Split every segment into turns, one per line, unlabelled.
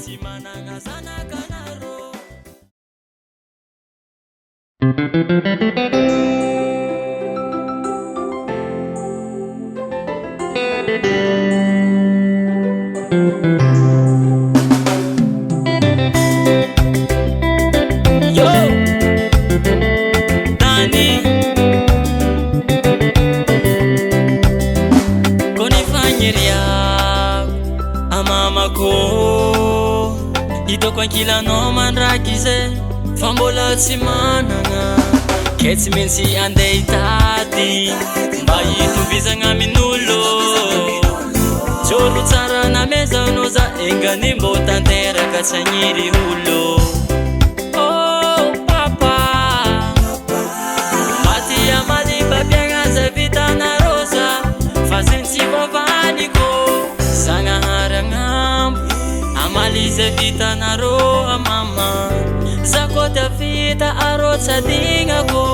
tsy managna zanaka narô. Yo Dani konifagneria amamako hitako ankilanao mandraky izy fa mbola tsy managna ke tsy maintsy andeha hitady mba hitovizagna amin'olo joro tsara namezanao za engany mbô tanteraka tsy agniry olo. Oh papa maty amaly babiagna zay vitanarô za fa zay tsy vavaniko Zagnahary agnambo amaly zay vitanarô amama za koa tafita arô tsy adignako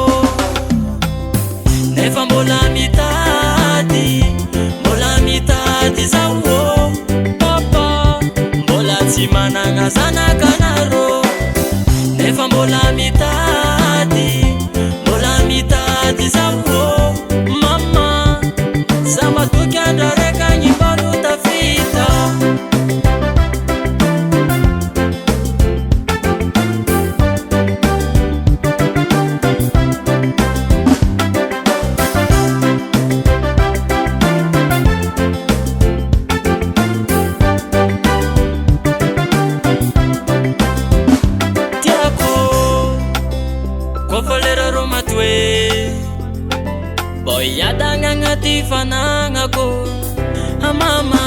nefa mbola mitady zaho papa mbola tsy managna zanaka narô nefa mbola mitady zaho mama za matoky andra raiky agny mbano tafita. Kofolera romatwe boyada ngangati fanangako mama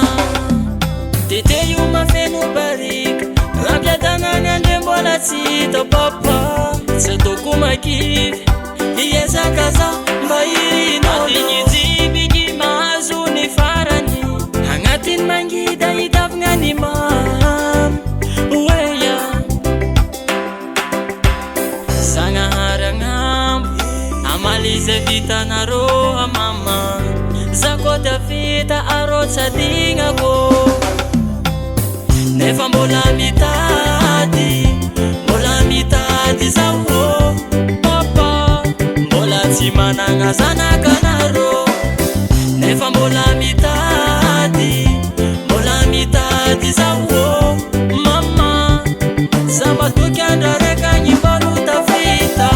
tete yuma fenu barik rabyada ngangande mbola tsito papa setokumaki iyeza kaza mbairino atinyidzibigi mahazo ni farani agnatin mangida hitavgnani mam weya Zagnahary agnambo amaly zay vitanarô mama za koa tafita arô tsy adignako nefa mbola mitady zaho papa mbola tsy managna zanaka narô nefa mbola mitady zaho mama za matoky andra raiky agny mbano tafita.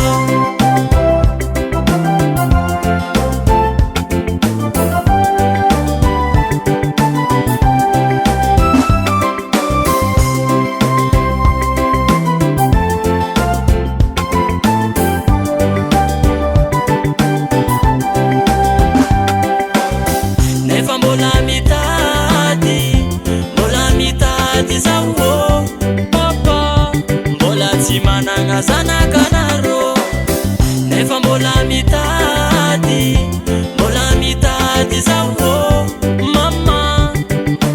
Nefa mbola mitady zaho papa mbola tsy managna zanaka narô nefa mbola mitady zaho mama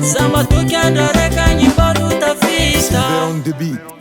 za matoky andra raiky agny mbano tafita.